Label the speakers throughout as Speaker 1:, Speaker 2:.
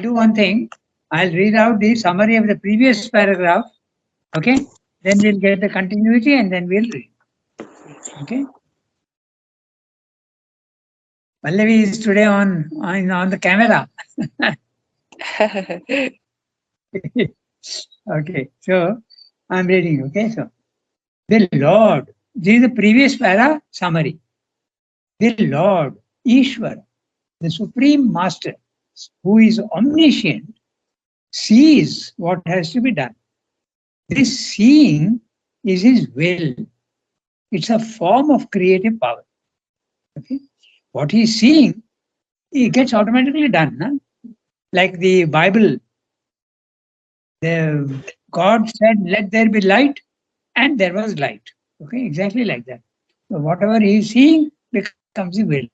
Speaker 1: do one thing. I'll read out the summary of the previous paragraph. Okay. Then we'll get the continuity and then we'll read. Okay. Pallavi is today on the camera. Okay. So I'm reading. Okay. So the Lord. This is the previous para summary. The Lord, Ishvara, the Supreme Master, who is omniscient, sees what has to be done. This seeing is his will. It's a form of creative power. Okay? What he's seeing, it gets automatically done. Huh? Like the Bible, God said, "Let there be light," and there was light. Okay, exactly like that. So whatever he is seeing becomes the will.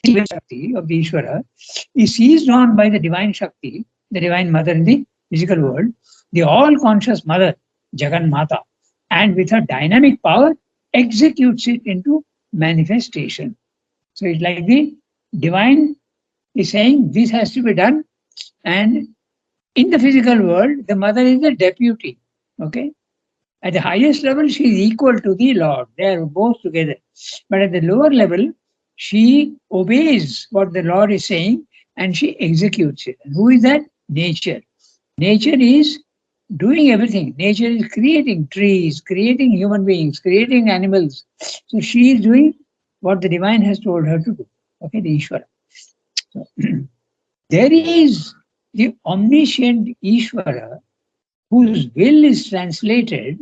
Speaker 1: Shakti of the Ishvara is seized on by the divine Shakti, the divine mother in the physical world, the all-conscious mother, Jagan Mata, and with her dynamic power executes it into manifestation. So it's like the divine is saying this has to be done, and in the physical world, the mother is the deputy. Okay. At the highest level, she is equal to the Lord. They are both together. But at the lower level, she obeys what the Lord is saying and she executes it. And who is that? Nature. Nature is doing everything. Nature is creating trees, creating human beings, creating animals. So she is doing what the divine has told her to do. Okay, the Ishvara. So, there is the omniscient Ishvara whose will is translated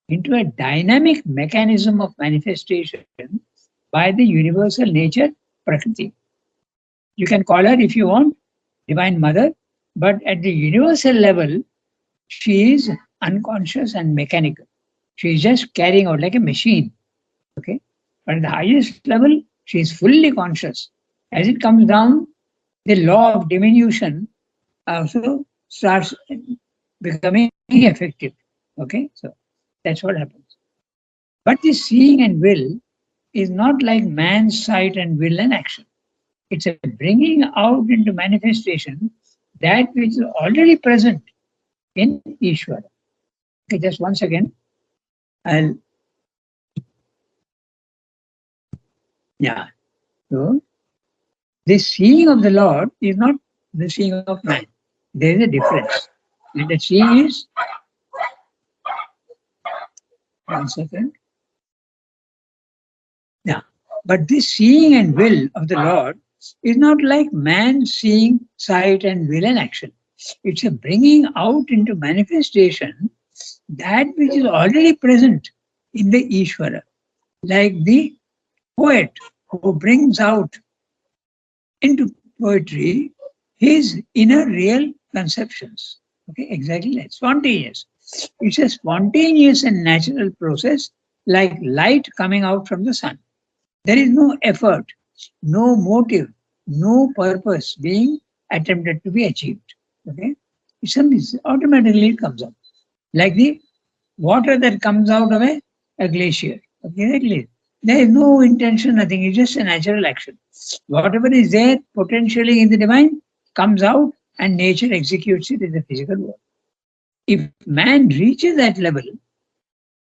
Speaker 1: into a dynamic mechanism of manifestation by the universal nature, Prakriti. You can call her, if you want, Divine Mother, but at the universal level, she is unconscious and mechanical. She is just carrying out like a machine. Okay. But at the highest level, she is fully conscious. As it comes down, the law of diminution also starts becoming effective. Okay. So that's what happens. But the seeing and will is not like man's sight and will and action. It's a bringing out into manifestation that which is already present in Ishvara. Okay, just once again, I'll, yeah. So, this seeing of the Lord is not the seeing of man. There is a difference. And the seeing is, one second, yeah. But this seeing and will of the Lord is not like man seeing, sight, and will and action. It's a bringing out into manifestation that which is already present in the Ishvara, like the poet who brings out into poetry his inner real conceptions. Okay, exactly like spontaneous. It's a spontaneous and natural process, like light coming out from the sun. There is no effort, no motive, no purpose being attempted to be achieved. Okay, it's automatically it comes out, like the water that comes out of a glacier. Okay, exactly. There is no intention, nothing. It's just a natural action. Whatever is there potentially in the divine comes out and nature executes it in the physical world. If man reaches that level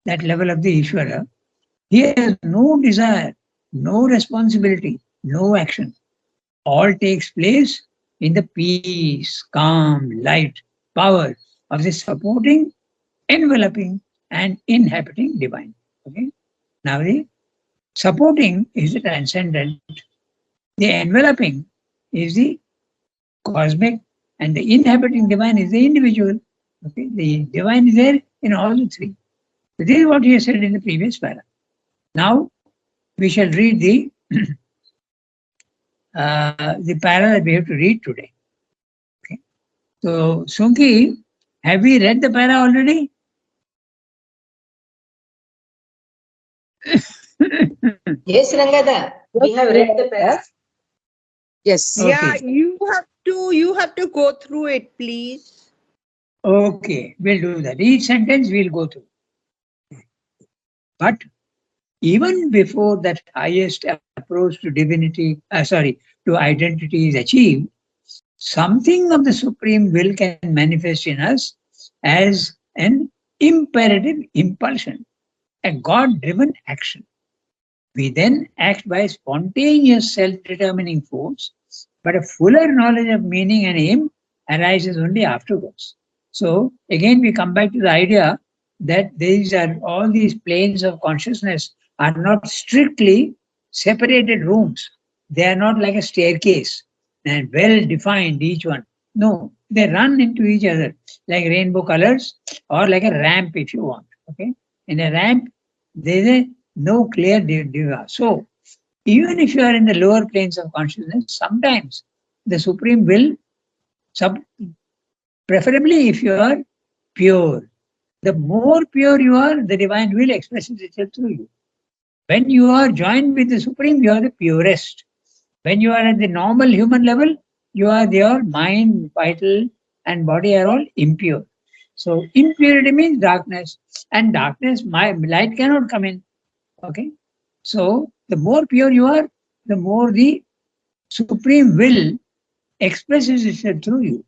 Speaker 1: of the Ishvara, he has no desire, no responsibility, no action. All takes place in the peace, calm, light, power of the supporting, enveloping, and inhabiting divine. Okay. Now the supporting is the transcendent, the enveloping is the cosmic, and the inhabiting divine is the individual. Okay, the divine is there in all the three. So this is what he has said in the previous para. Now we shall read the para that we have to read today. Okay. So Sunki, have we read the para already?
Speaker 2: Yes, Rangada, we have read the past.
Speaker 3: Yes.
Speaker 1: Okay.
Speaker 4: Yeah, you have to go through it, please.
Speaker 1: Okay, we'll do that. Each sentence we'll go through. But even before that highest approach to divinity, to identity is achieved, something of the supreme will can manifest in us as an imperative impulsion, a God-driven action. We then act by spontaneous self-determining force, but a fuller knowledge of meaning and aim arises only afterwards. So again, we come back to the idea that all these planes of consciousness are not strictly separated rooms. They are not like a staircase and well defined each one. No, they run into each other like rainbow colors or like a ramp if you want. Okay, in a ramp there is no clear diva. So even if you are in the lower planes of consciousness, sometimes the supreme will sub preferably if you are pure. The more pure you are, the divine will expresses itself through you. When you are joined with the supreme, you are the purest. When you are at the normal human level, your mind, vital, and body are all impure. So impurity means darkness, and darkness, my light cannot come in. Okay, so the more pure you are, the more the supreme will expresses itself through you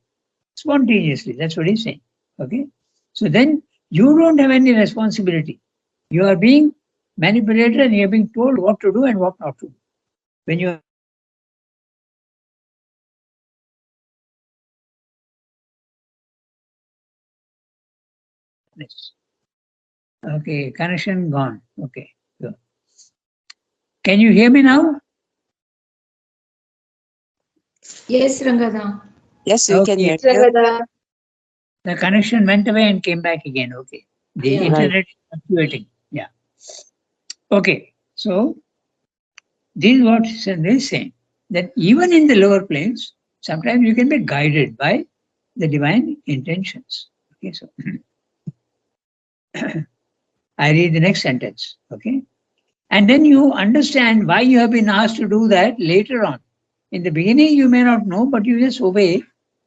Speaker 1: spontaneously. That's what he's saying. Okay, so then you don't have any responsibility. You are being manipulated and you are being told what to do and what not to do. When you are okay, connection gone. Okay, so can you hear me now?
Speaker 2: Yes, Rangada.
Speaker 3: Yes, we can
Speaker 1: Okay.
Speaker 3: hear you.
Speaker 2: Rangada.
Speaker 1: The connection went away and came back again. Okay, the
Speaker 2: Yeah.
Speaker 1: internet is fluctuating. Yeah. Okay, so this is what Sandra is saying, that even in the lower planes, sometimes you can be guided by the divine intentions. Okay, so I read the next sentence. Okay, and then you understand why you have been asked to do that later on. In the beginning, you may not know, but you just obey.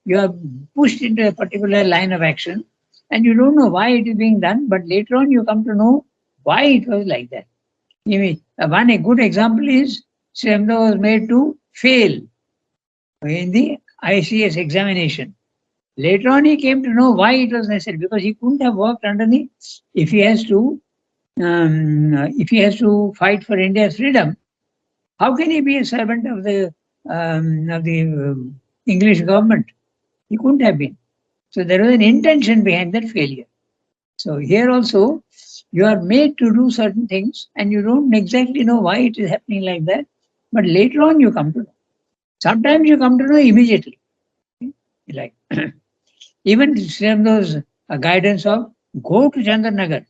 Speaker 1: You are pushed into a particular line of action, and you don't know why it is being done, but later on, you come to know why it was like that. One a good example is Sri Aurobindo was made to fail in the ICS examination. Later on, he came to know why it was necessary, because he couldn't have worked under the if he has to fight for India's freedom. How can he be a servant of the English government? He couldn't have been. So there was an intention behind that failure. So here also, you are made to do certain things and you don't exactly know why it is happening like that, but later on you come to know. Sometimes you come to know immediately. Like even those guidance of go to Chandranagar.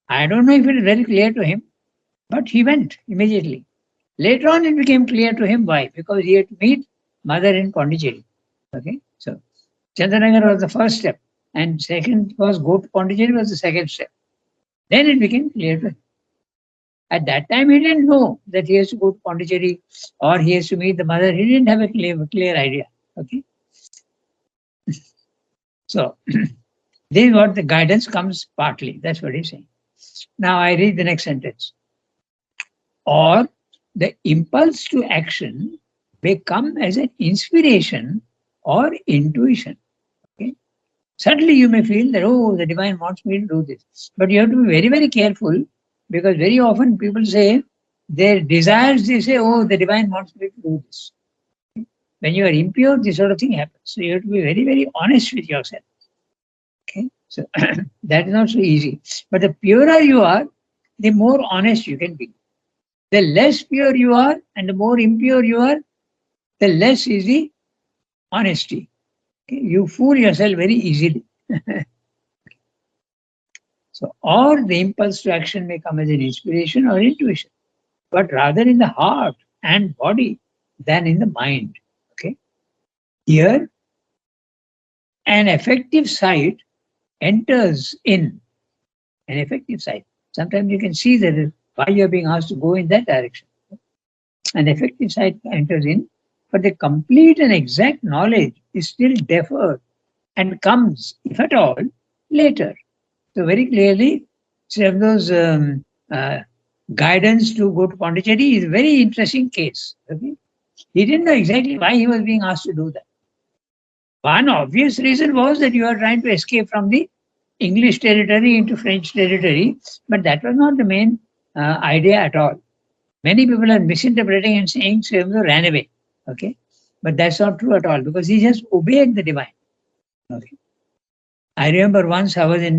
Speaker 1: I don't know if it is very clear to him, but he went immediately. Later on, it became clear to him why, because he had to meet mother in Pondicherry. Okay, so Chandranagar was the first step, and second was go to Pondicherry was the second step. Then it became clear to him. At that time, he didn't know that he has to go to Pondicherry or he has to meet the mother. He didn't have a clear idea. Okay, so this is what the guidance comes partly. That's what he's saying. Now I read the next sentence. Or the impulse to action may come as an inspiration or intuition. Okay? Suddenly you may feel that, oh, the divine wants me to do this. But you have to be very, very careful, because very often people say their desires, they say, oh, the divine wants me to do this. When you are impure, this sort of thing happens. So you have to be very, very honest with yourself. Okay, so that is not so easy. But the purer you are, the more honest you can be. The less pure you are and the more impure you are, the less is the honesty. Okay? You fool yourself very easily. So, or the impulse to action may come as an inspiration or intuition, but rather in the heart and body than in the mind. Okay. Here, an effective sight enters in. An effective sight. Sometimes you can see that why you are being asked to go in that direction. An effective sight enters in, but the complete and exact knowledge is still deferred and comes, if at all, later. So very clearly, some of those guidance to go to Pondicherry is a very interesting case. Okay? He didn't know exactly why he was being asked to do that. One obvious reason was that you are trying to escape from the English territory into French territory, but that was not the main idea at all. Many people are misinterpreting and saying Srivamdu ran away. Okay, but that's not true at all because he just obeyed the divine. Okay, I remember once I was in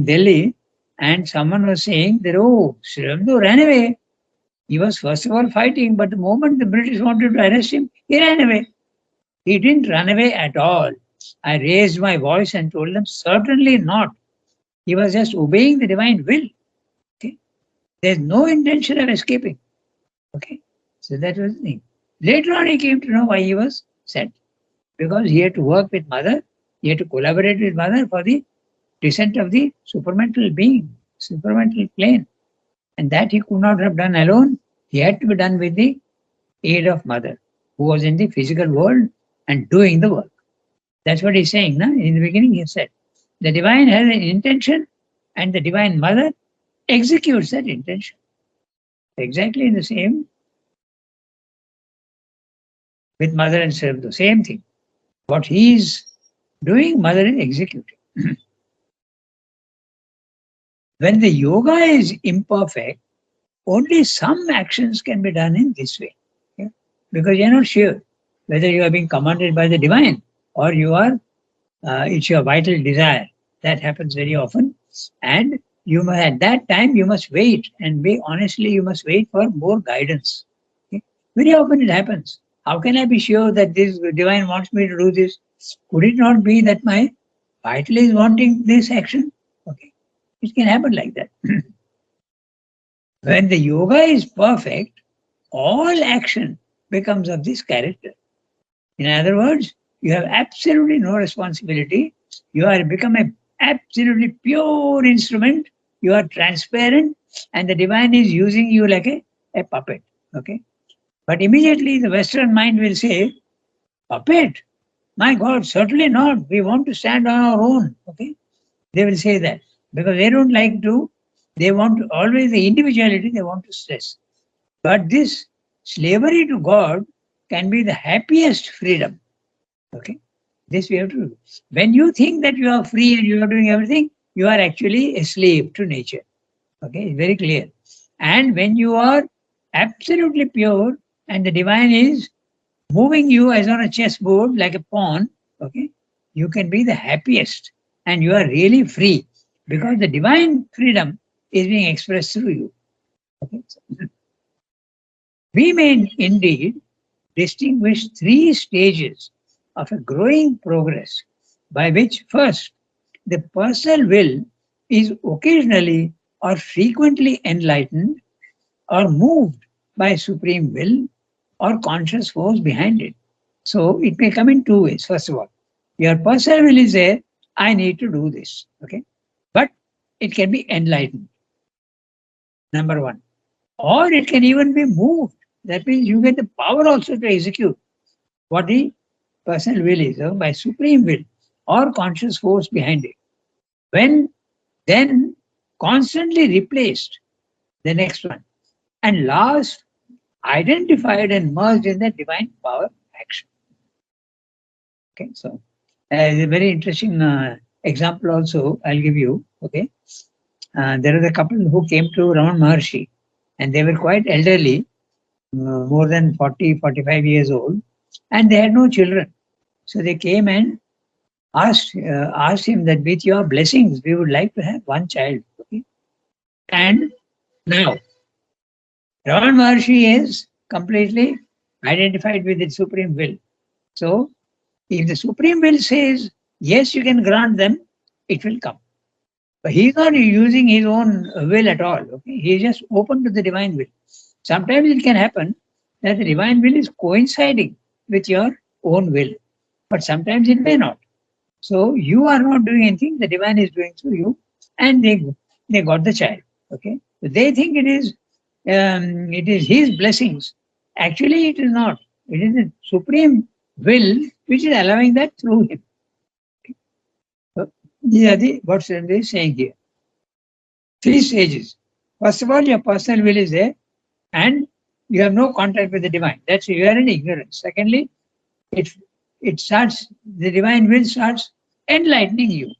Speaker 1: Delhi, and someone was saying that Srivamdu ran away. He was first of all fighting, but the moment the British wanted to arrest him, he ran away. He didn't run away at all. I raised my voice and told them, certainly not. He was just obeying the divine will. Okay? There's no intention of escaping. Okay? So that was the thing. Later on, he came to know why he was sent. Because he had to work with Mother, he had to collaborate with Mother for the descent of the supramental being, supramental plane. And that he could not have done alone. He had to be done with the aid of Mother, who was in the physical world and doing the work. That's what he's saying. No? In the beginning, he said, the divine has an intention and the divine Mother executes that intention. Exactly the same with Mother and Srivamdu, same thing. What he is doing, Mother is executing. When the yoga is imperfect, only some actions can be done in this way. Okay? Because you're not sure whether you are being commanded by the divine or you are, it's your vital desire. That happens very often. And at that time, you must wait and honestly, you must wait for more guidance. Okay? Very often it happens. How can I be sure that this divine wants me to do this? Could it not be that my vital is wanting this action? Okay. It can happen like that. When the yoga is perfect, all action becomes of this character. In other words, you have absolutely no responsibility. You are become an absolutely pure instrument. You are transparent, and the divine is using you like a puppet. Okay, but immediately the Western mind will say, "Puppet? My God, certainly not. We want to stand on our own." Okay, they will say that because they don't like to. They want to, always the individuality. They want to stress. But this slavery to God can be the happiest freedom. Okay, this we have to do. When you think that you are free and you are doing everything, you are actually a slave to nature. Okay, it's very clear. And when you are absolutely pure and the divine is moving you as on a chessboard like a pawn, okay, you can be the happiest and you are really free because the divine freedom is being expressed through you. Okay. We may indeed distinguish three stages of a growing progress by which first the personal will is occasionally or frequently enlightened or moved by supreme will or conscious force behind it. So it may come in two ways. First of all, your personal will is there, I need to do this. Okay. But it can be enlightened. Number one. Or it can even be moved. That means you get the power also to execute what the personal will is, by supreme will or conscious force behind it. When then constantly replaced, the next one, and last identified and merged in the divine power action. Okay, so a very interesting example also I'll give you. Okay, there was a couple who came to Ramana Maharshi, and they were quite elderly, more than 40, 45 years old, and they had no children. So they came and asked him that with your blessings, we would like to have one child. Okay? And now, Ramana Maharshi is completely identified with the supreme will. So, if the supreme will says, yes, you can grant them, it will come. But he's not using his own will at all. Okay? He is just open to the divine will. Sometimes it can happen that the divine will is coinciding with your own will, but sometimes it may not. So you are not doing anything, the divine is doing through you, and they got the child. Okay, so they think it is his blessings. Actually, it is not. It is the supreme will which is allowing that through him. So these are what Srivamdu is saying here. Three stages. First of all, your personal will is there, and you have no contact with the divine. That's you are in ignorance. Secondly, it starts, the divine will starts enlightening you,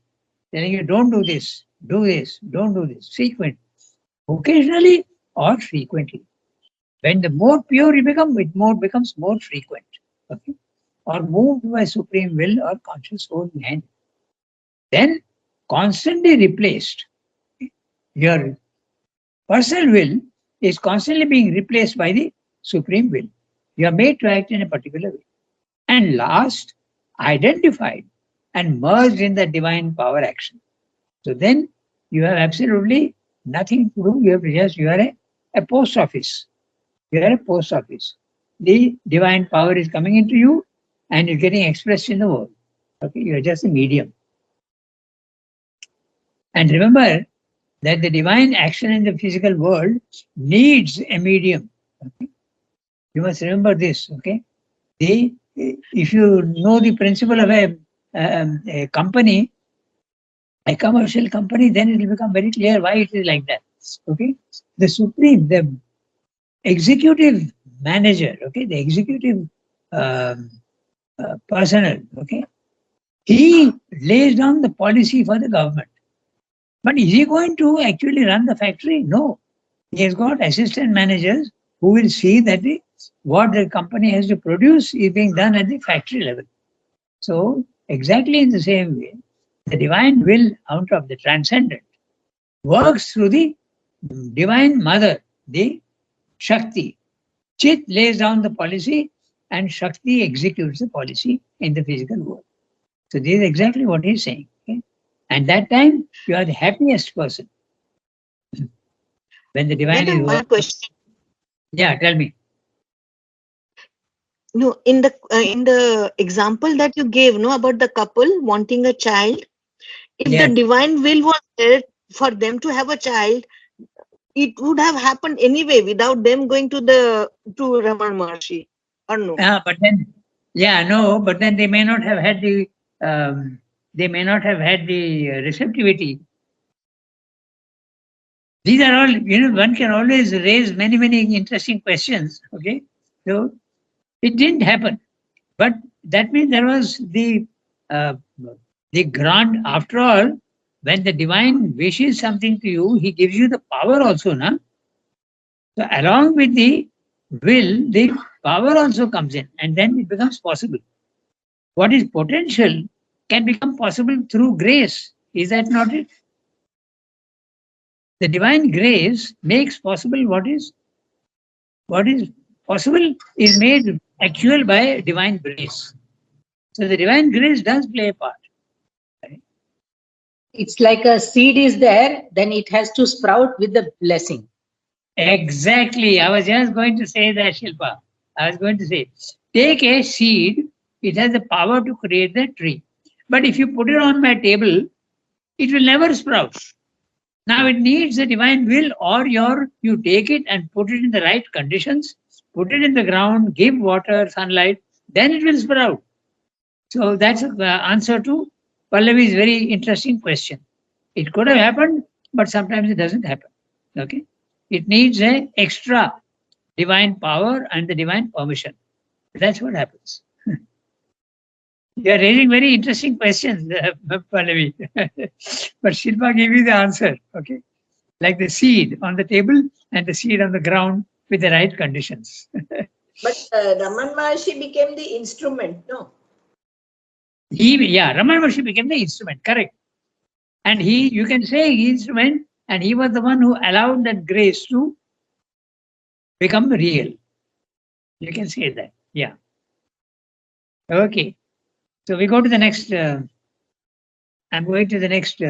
Speaker 1: telling you don't do this, don't do this, frequent, occasionally or frequently. When the more pure you become, it more becomes more frequent. Okay? Or moved by supreme will or conscious soul behind. Then constantly replaced. Your personal will is constantly being replaced by the supreme will. You are made to act in a particular way. And last, identified and merged in the divine power action. So then you have absolutely nothing to do. You have just, you are a post office. You are a post office. The divine power is coming into you and it's getting expressed in the world. Okay, you are just a medium. And remember that the divine action in the physical world needs a medium. Okay? You must remember this. Okay, if you know the principle of a company, a commercial company, then it will become very clear why it is like that. Okay, the supreme, the executive manager, okay, the executive personnel, okay, he lays down the policy for the government. But is he going to actually run the factory? No. He has got assistant managers who will see that what the company has to produce is being done at the factory level. So, exactly in the same way, the divine will out of the transcendent works through the divine mother, the Shakti. Chit lays down the policy and Shakti executes the policy in the physical world. So this is exactly what he's saying. Okay? And that time you are the happiest person. When the divine is
Speaker 4: One question.
Speaker 1: Yeah, tell me.
Speaker 4: No, in the example that you gave, no, about the couple wanting a child, if
Speaker 1: Yes.
Speaker 4: the divine will was there for them to have a child, it would have happened anyway without them going to Raman Maharshi, or no?
Speaker 1: But then, no, but then they may not have had the receptivity. These are all, one can always raise many, many interesting questions. Okay, so it didn't happen, but that means there was the grant. After all, when the divine wishes something to you, he gives you the power also, na? So along with the will, the power also comes in, and then it becomes possible. What is potential can become possible through grace. Is that not it? The divine grace makes possible what is possible is made actual by divine grace. So the divine grace does play a part. Right?
Speaker 2: It's like a seed is there, then it has to sprout with the blessing.
Speaker 1: Exactly. I was just going to say that, Shilpa. I was going to say, take a seed, it has the power to create the tree. But if you put it on my table, it will never sprout. Now it needs the divine will, or you take it and put it in the right conditions, put it in the ground, give water, sunlight, then it will sprout. So that's the answer to Pallavi's very interesting question. It could have happened, but sometimes it doesn't happen. Okay, it needs a extra divine power and the divine permission. That's what happens. You are raising very interesting questions, Pallavi. But Shilpa gave you the answer. Okay, like the seed on the table and the seed on the ground with the right conditions.
Speaker 3: But Raman Maharshi became the instrument, no?
Speaker 1: Raman Maharshi became the instrument, correct. And you can say instrument, and he was the one who allowed that grace to become real. You can say that, yeah. Okay, so we go to the next, I'm going to the next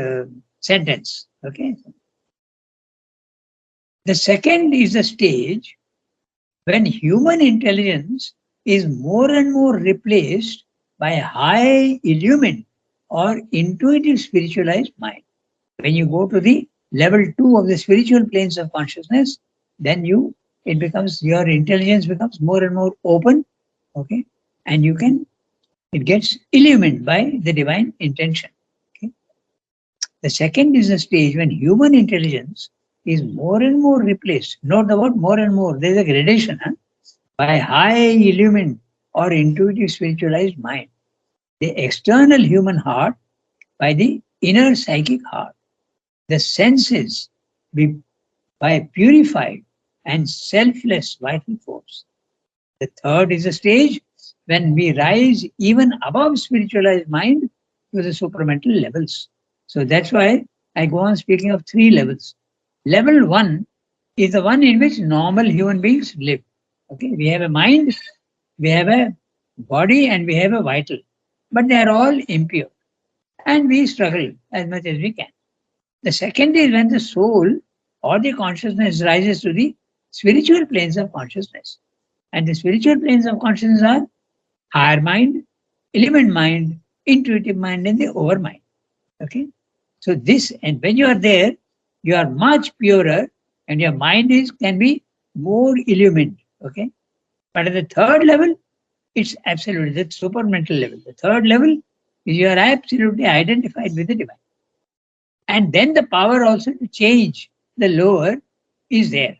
Speaker 1: sentence, okay. The second is the stage when human intelligence is more and more replaced by a high illumined or intuitive spiritualized mind. When you go to the level 2 of the spiritual planes of consciousness, then your intelligence becomes more and more open, okay, and it gets illumined by the divine intention. Okay? The second is the stage when human intelligence is more and more replaced. Note the word more and more. There is a gradation by high illumined or intuitive spiritualized mind. The external human heart by the inner psychic heart. The senses by purified and selfless vital force. The third is a stage when we rise even above spiritualized mind to the supramental levels. So that's why I go on speaking of three levels. Level one is the one in which normal human beings live. Okay, we have a mind, we have a body, and we have a vital, but they are all impure, and we struggle as much as we can. The second is when the soul or the consciousness rises to the spiritual planes of consciousness. And the spiritual planes of consciousness are higher mind, element mind, intuitive mind, and the overmind. Okay? So this, and when you are there, you are much purer and your mind can be more illumined. Okay? But at the third level, it's absolutely the supramental level. The third level is you are absolutely identified with the divine. And then the power also to change the lower is there.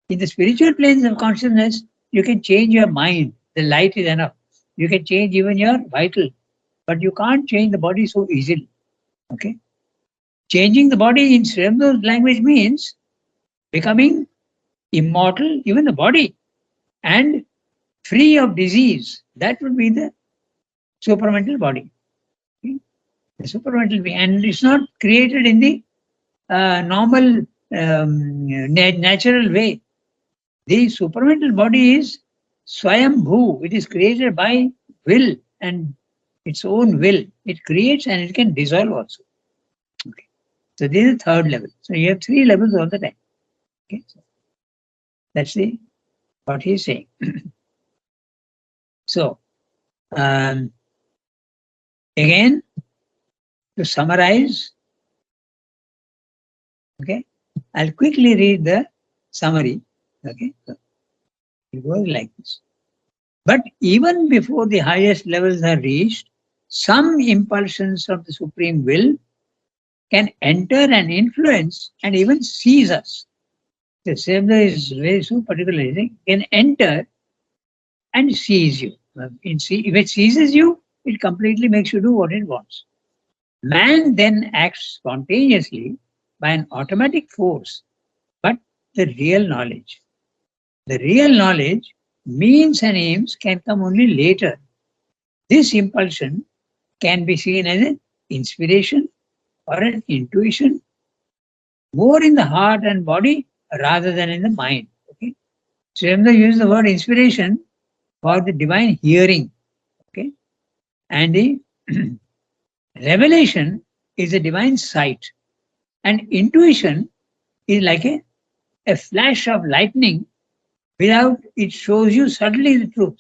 Speaker 1: In the spiritual planes of consciousness, you can change your mind. The light is enough. You can change even your vital, but you can't change the body so easily. Okay? Changing the body in Sri Aurobindo language means becoming immortal, even the body, and free of disease. That would be the supramental body. Okay? The supramental being, and it's not created in the normal natural way. The supramental body is Swayambhu. It is created by will and its own will. It creates and it can dissolve also. Okay. So this is the third level. So you have three levels all the time. Okay. So that's what he's saying. So again, to summarize, okay, I'll quickly read the summary. Okay, so it goes like this. But even before the highest levels are reached, some impulsions of the Supreme Will can enter and influence and even seize us. The Savior is very so particular, can enter and seize you. If it seizes you, it completely makes you do what it wants. Man then acts spontaneously by an automatic force, but the real knowledge. The real knowledge, means and aims can come only later. This impulsion can be seen as an inspiration or an intuition, more in the heart and body rather than in the mind. Okay? So Srimda used the word inspiration for the divine hearing. Okay? And the revelation is a divine sight. And intuition is like a flash of lightning without it shows you suddenly the truth.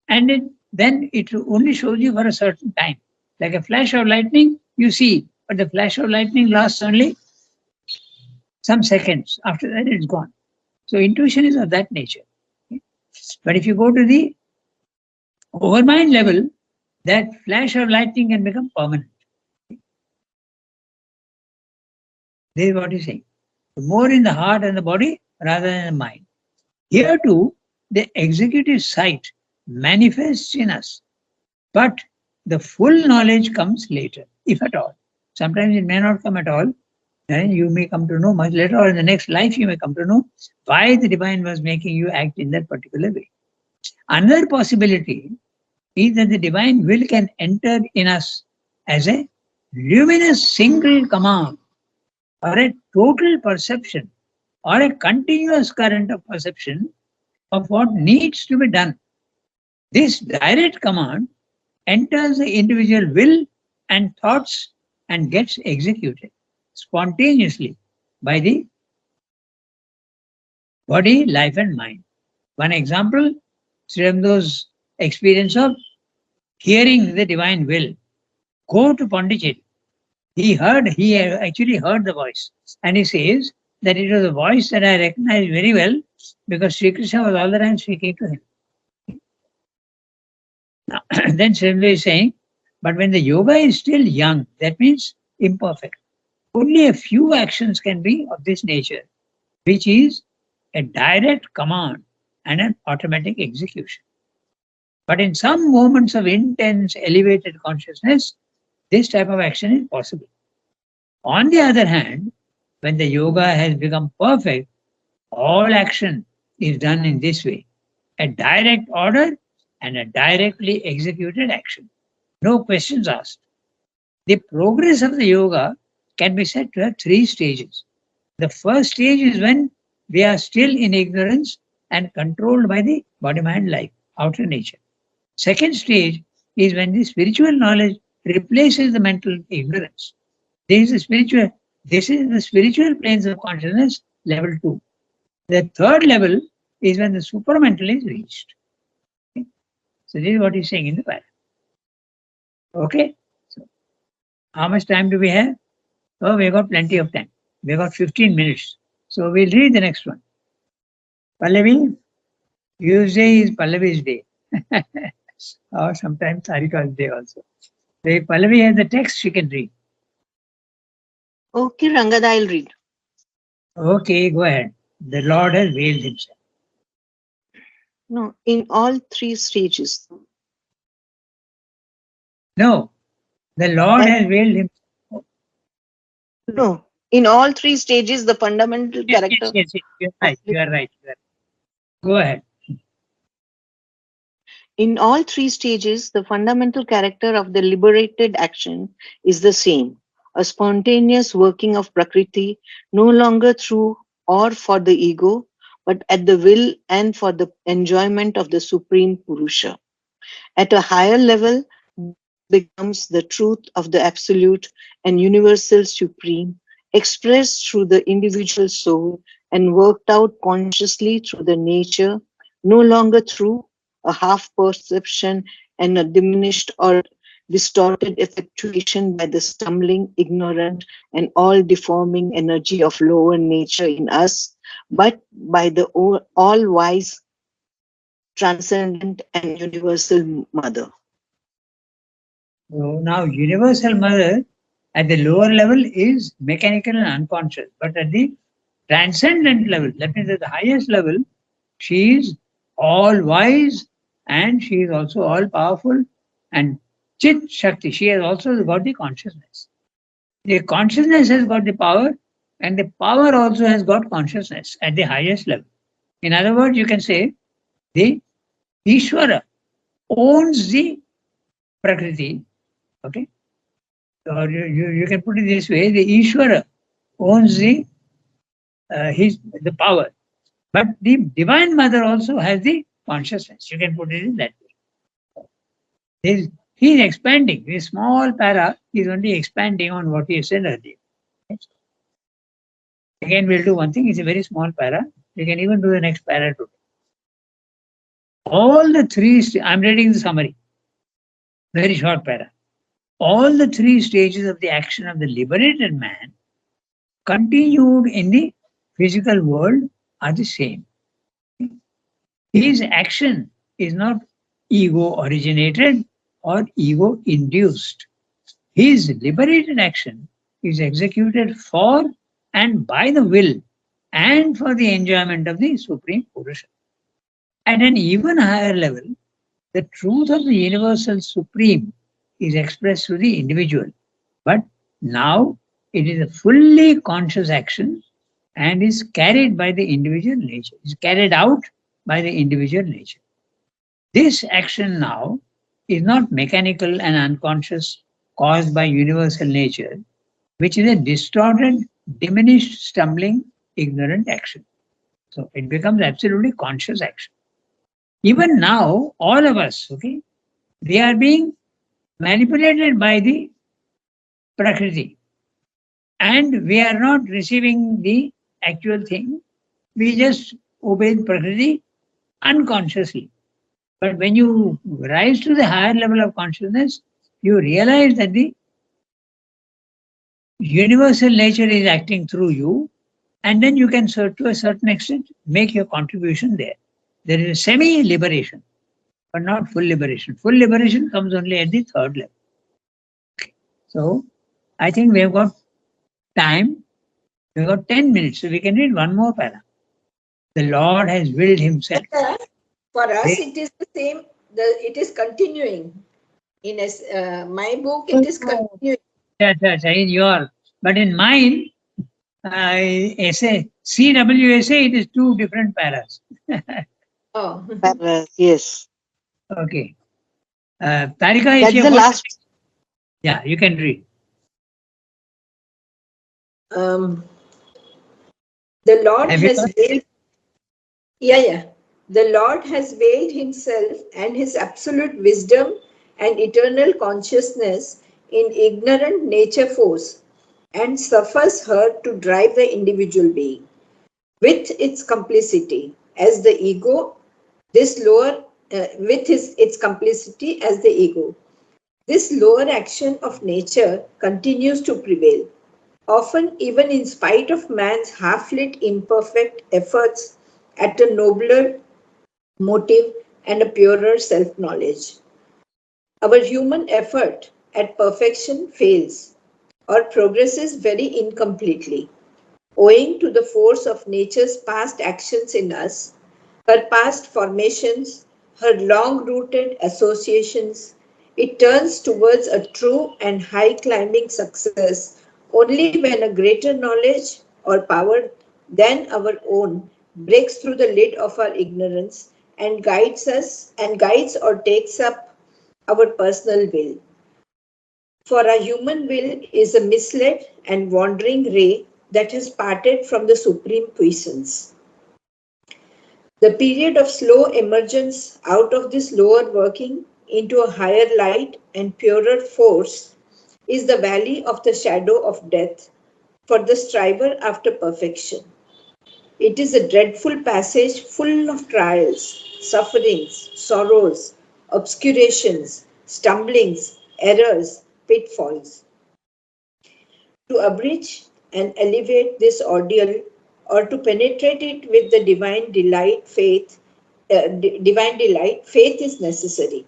Speaker 1: And then it only shows you for a certain time. Like a flash of lightning, you see, but the flash of lightning lasts only some seconds. After that, it's gone. So intuition is of that nature. Okay? But if you go to the overmind level, that flash of lightning can become permanent. This is what he's saying. More in the heart and the body rather than the mind. Here too, the executive sight manifests in us, but the full knowledge comes later, if at all. Sometimes it may not come at all, and you may come to know much later, or in the next life you may come to know why the divine was making you act in that particular way. Another possibility is that the divine will can enter in us as a luminous single command, or a total perception, or a continuous current of perception of what needs to be done. This direct command enters the individual will and thoughts and gets executed spontaneously by the body, life, and mind. One example, Sri Aurobindo's experience of hearing the divine will. Go to Pondicherry. He actually heard the voice, and he says that it was a voice that I recognized very well because Sri Krishna was all the time speaking to him. Now, then Sri Aurobindo is saying, but when the yoga is still young, that means imperfect. Only a few actions can be of this nature, which is a direct command and an automatic execution. But in some moments of intense, elevated consciousness, this type of action is possible. On the other hand, when the yoga has become perfect, all action is done in this way: a direct order and a directly executed action. No questions asked. The progress of the yoga can be said to have three stages. The first stage is when we are still in ignorance and controlled by the body mind life, outer nature. Second stage is when the spiritual knowledge replaces the mental ignorance. This is the spiritual planes of consciousness, level 2. The third level is when the supramental is reached. Okay? So this is what he's saying in the paragraph. Okay? So how much time do we have? Oh, we got plenty of time. We got 15 minutes. So we'll read the next one. Pallavi, Tuesday is Pallavi's day. Or sometimes Sarika's day also. So if Pallavi has the text, she can read.
Speaker 4: Okay, Rangada, I'll read.
Speaker 1: Okay, go ahead. The Lord has veiled himself.
Speaker 4: No, in all three stages.
Speaker 1: No, the Lord has veiled himself.
Speaker 4: No, in all three stages, the fundamental
Speaker 1: Yes,
Speaker 4: character.
Speaker 1: yes. You're right. You are right. Go ahead.
Speaker 4: In all three stages, the fundamental character of the liberated action is the same: a spontaneous working of Prakriti, no longer through or for the ego, but at the will and for the enjoyment of the Supreme Purusha. At a higher level, this becomes the truth of the Absolute and Universal Supreme, expressed through the individual soul and worked out consciously through the nature, no longer through a half perception and a diminished or distorted effectuation by the stumbling, ignorant, and all deforming energy of lower nature in us, but by the all wise, transcendent, and universal Mother.
Speaker 1: So now, Universal Mother at the lower level is mechanical and unconscious, but at the transcendent level, that means at the highest level, she is all wise and she is also all powerful. And Chit Shakti, she has also got the consciousness. The consciousness has got the power, and the power also has got consciousness at the highest level. In other words, you can say the Ishvara owns the Prakriti. Okay, or you can put it this way: the Ishvara owns the power, but the Divine Mother also has the consciousness. You can put it in that way. He is expanding. This small para is only expanding on what he said earlier. Again, we'll do one thing. It's a very small para. You can even do the next para today. All the three. I'm reading the summary. Very short para. All the three stages of the action of the liberated man continued in the physical world are the same. His action is not ego originated or ego induced. His liberated action is executed for and by the will and for the enjoyment of the Supreme Purusha. At an even higher level, the truth of the Universal Supreme is expressed through the individual. But now it is a fully conscious action and is carried by the individual nature, is carried out by the individual nature. This action now is not mechanical and unconscious, caused by universal nature, which is a distorted, diminished, stumbling, ignorant action. So it becomes absolutely conscious action. Even now, all of us, okay, they are being manipulated by the Prakriti. And we are not receiving the actual thing. We just obey Prakriti unconsciously. But when you rise to the higher level of consciousness, you realize that the universal nature is acting through you, and then you can, to a certain extent, make your contribution there. There is a semi-liberation, but not full liberation. Full liberation comes only at the third level. Okay. So, I think we have got time. We got 10 minutes, so we can read one more para. The Lord has willed himself.
Speaker 3: For us, it is the same. It is continuing. In my book, it is continuing.
Speaker 1: That's in your, but in mine, essay, CWSA, it is two different paras.
Speaker 3: Oh.
Speaker 4: Yes.
Speaker 1: Okay. Tarika, if
Speaker 4: That's
Speaker 1: you
Speaker 4: the
Speaker 1: have got,
Speaker 4: last.
Speaker 1: yeah, you can read.
Speaker 3: The Lord
Speaker 1: Have you
Speaker 3: has
Speaker 1: got?
Speaker 3: veiled, yeah. The Lord has veiled himself and his absolute wisdom and eternal consciousness in ignorant nature force and suffers her to drive the individual being. With its complicity as the ego, this lower, its complicity as the ego, this lower action of nature continues to prevail, often even in spite of man's half-lit imperfect efforts at a nobler motive and a purer self-knowledge. Our human effort at perfection fails or progresses very incompletely, owing to the force of nature's past actions in us, her past formations, her long-rooted associations. It turns towards a true and high-climbing success only when a greater knowledge or power than our own breaks through the lid of our ignorance and guides or takes up our personal will. For a human will is a misled and wandering ray that has parted from the supreme puissance. The period of slow emergence out of this lower working into a higher light and purer force is the valley of the shadow of death for the striver after perfection. It is a dreadful passage full of trials, sufferings, sorrows, obscurations, stumblings, errors, pitfalls. To abridge and elevate this ordeal or to penetrate it with the divine delight, faith is necessary.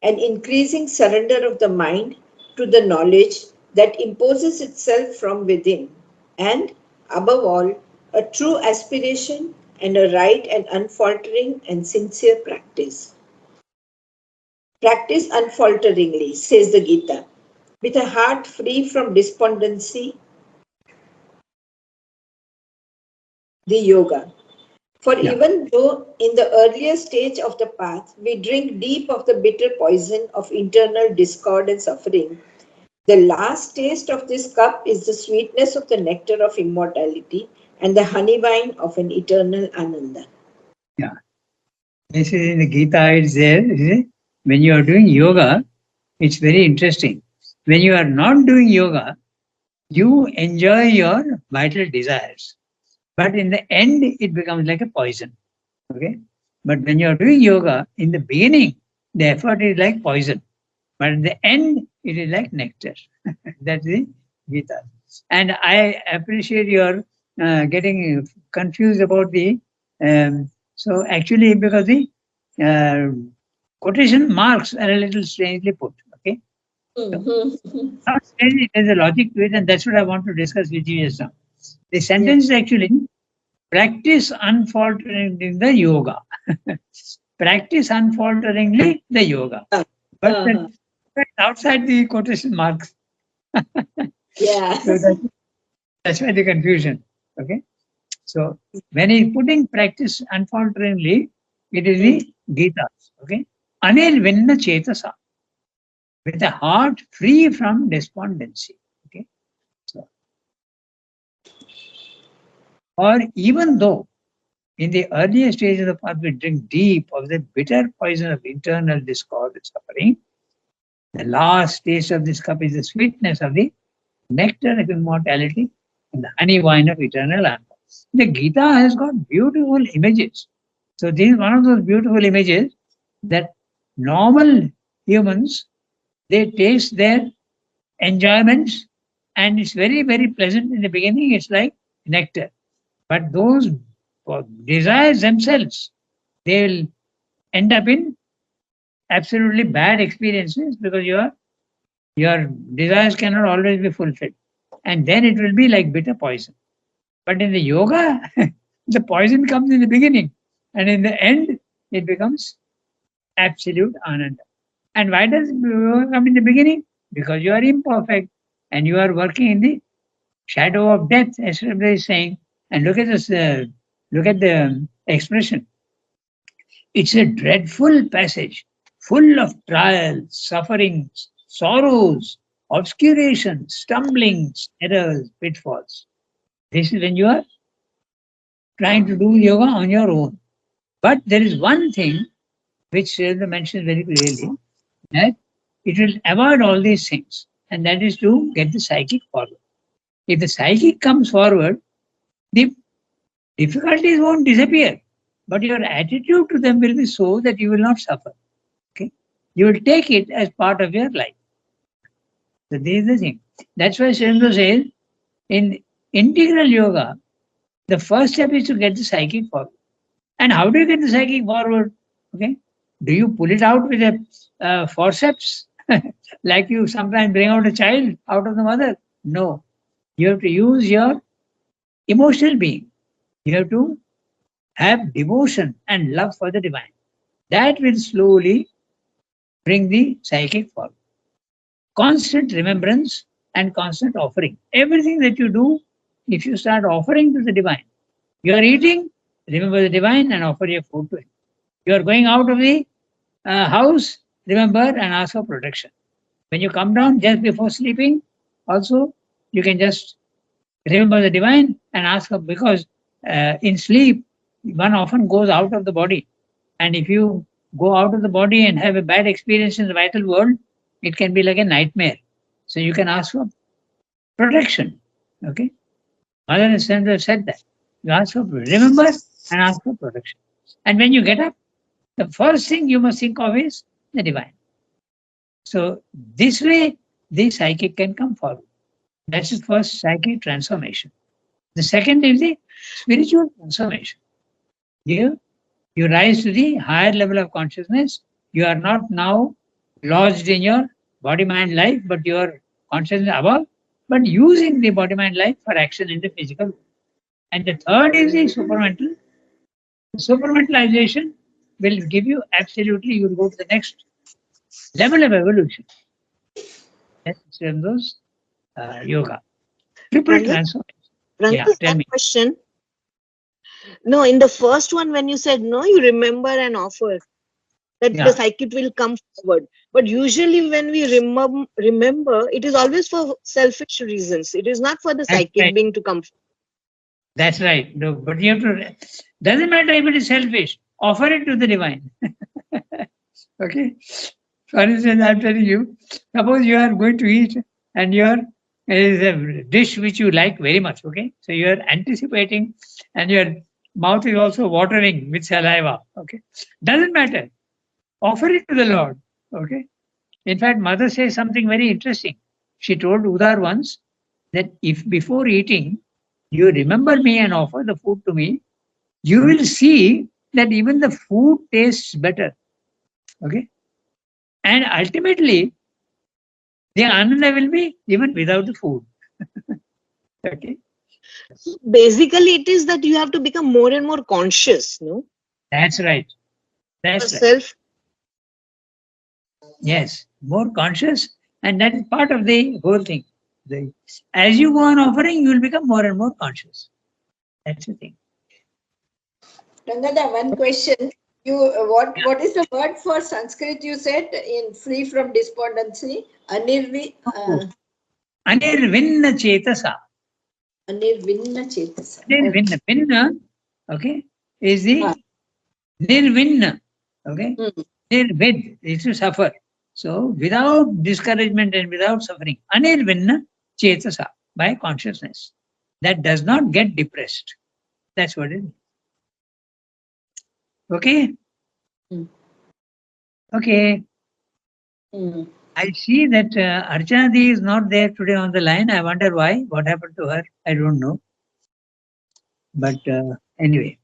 Speaker 3: An increasing surrender of the mind to the knowledge that imposes itself from within, and above all, a true aspiration and a right and unfaltering and sincere practice. Practice unfalteringly, says the Gita, with a heart free from despondency, the yoga. For
Speaker 1: Yeah.
Speaker 3: even though in the earlier stage of the path we drink deep of the bitter poison of internal discord and suffering, the last taste of this cup is the sweetness of the nectar of immortality and the honey wine of an eternal ananda.
Speaker 1: Yeah. This is in the Gita, it's there. When you are doing yoga, it's very interesting. When you are not doing yoga, you enjoy your vital desires. But in the end, it becomes like a poison. Okay. But when you are doing yoga, in the beginning, the effort is like poison. But in the end, it is like nectar. That's the Gita. And I appreciate your getting confused about the. So actually, because the uh, quotation marks are a little strangely put. Okay. So,
Speaker 3: Mhm.
Speaker 1: not strange, there's a logic to it, and that's what I want to discuss with you just now. The sentence is actually practice unfalteringly the yoga. Practice unfalteringly the yoga. But
Speaker 3: Uh-huh.
Speaker 1: that's outside the quotation marks.
Speaker 3: Yeah.
Speaker 1: So that's why the confusion. Okay. So when he's putting practice unfalteringly, it is the Gita. Okay. Anil Vinna Chetasa, with a heart free from despondency. Okay. So, or even though in the earlier stage of the path we drink deep of the bitter poison of internal discord and suffering, the last taste of this cup is the sweetness of the nectar of immortality and the honey wine of eternal life. The Gita has got beautiful images. So this is one of those beautiful images that normal humans, they taste their enjoyments and it's very, very pleasant in the beginning. It's like nectar. But those desires themselves, they will end up in absolutely bad experiences because your desires cannot always be fulfilled. and then it will be like bitter poison. But in the yoga, the poison comes in the beginning, and in the end, it becomes absolute ananda. And why does it come in the beginning? Because you are imperfect and you are working in the shadow of death, as Rabbi is saying. And look at this, look at the expression. It's a dreadful passage, full of trials, sufferings, sorrows, obscurations, stumblings, errors, pitfalls. This is when you are trying to do yoga on your own. But there is one thing which Sridhar mentions very clearly, that it will avoid all these things, and that is to get the psychic forward. If the psychic comes forward, the difficulties won't disappear, but your attitude to them will be so that you will not suffer. Okay, you will take it as part of your life. So this is the thing. That's why Sridhar says in integral yoga, the first step is to get the psychic forward. And how do you get the psychic forward? Okay, do you pull it out with a forceps, like you sometimes bring out a child out of the mother? No, you have to use your emotional being. You have to have devotion and love for the divine. That will slowly bring the psychic forward. Constant remembrance and constant offering. Everything that you do, if you start offering to the divine, you are eating, remember the divine and offer your food to him. You are going out of the house, remember and ask for protection. When you come down just before sleeping, also you can just remember the divine and ask for, because in sleep, one often goes out of the body. And if you go out of the body and have a bad experience in the vital world, it can be like a nightmare. So you can ask for protection. Okay? Mother and Sandra said that. You ask for, remember and ask for protection. And when you get up, the first thing you must think of is the divine. So this way, the psychic can come forward. That's the first psychic transformation. The second is the spiritual transformation. You rise to the higher level of consciousness. You are not now lodged in your body, mind, life, but your consciousness above, but using the body, mind, life for action in the physical world. And the third is the supramental. Supramentalization will give you absolutely, you will go to the next level of evolution. That's those yoga. Triple
Speaker 4: Rangan,
Speaker 1: transformation.
Speaker 4: Rangan,
Speaker 1: Yeah, tell
Speaker 4: that
Speaker 1: me.
Speaker 4: question. No, in the first one, when you said no, you remember and offer that
Speaker 1: Yeah.
Speaker 4: the psychic will come forward. But usually, when we remember, it is always for selfish reasons. It is not for the
Speaker 1: That's
Speaker 4: psychic
Speaker 1: right.
Speaker 4: being to come forward.
Speaker 1: That's right. No, but you have to, doesn't matter if it is selfish, offer it to the divine. Okay. For instance, I'm telling you, suppose you are going to eat and your is a dish which you like very much. Okay. So you are anticipating and your mouth is also watering with saliva. Okay. Doesn't matter. Offer it to the Lord. Okay. In fact, Mother says something very interesting. She told Udar once that if before eating you remember me and offer the food to me, you will see that even the food tastes better. Okay. And ultimately, the ananda will be even without the food. Okay.
Speaker 4: Basically, it is that you have to become more and more conscious, no?
Speaker 1: That's right. That's right.
Speaker 4: Yourself.
Speaker 1: Yes. More conscious. And that is part of the whole thing. As you go on offering, you will become more and more conscious. That's the thing.
Speaker 3: Ranganath, one question. What is the word for Sanskrit you said in free from despondency?
Speaker 1: Anirvinna chetasa.
Speaker 3: Anirvinna chetasa.
Speaker 1: Nirvinna. Vinna, okay, is the nirvinna. Okay. Nirvid is to suffer. So without discouragement and without suffering, anirvinna chetasa, by consciousness. That does not get depressed. That's what it is. Okay. Okay. I see that Archana Di is not there today on the line. I wonder why. What happened to her? I don't know. But anyway.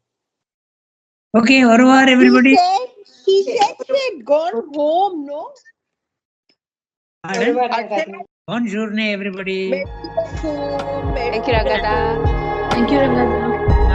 Speaker 1: Okay, au revoir, everybody.
Speaker 5: She said she had gone home, no?
Speaker 1: Pardon? Bonne journée, everybody.
Speaker 5: who met
Speaker 6: Thank you, Rangada.
Speaker 7: Thank you, Rangada.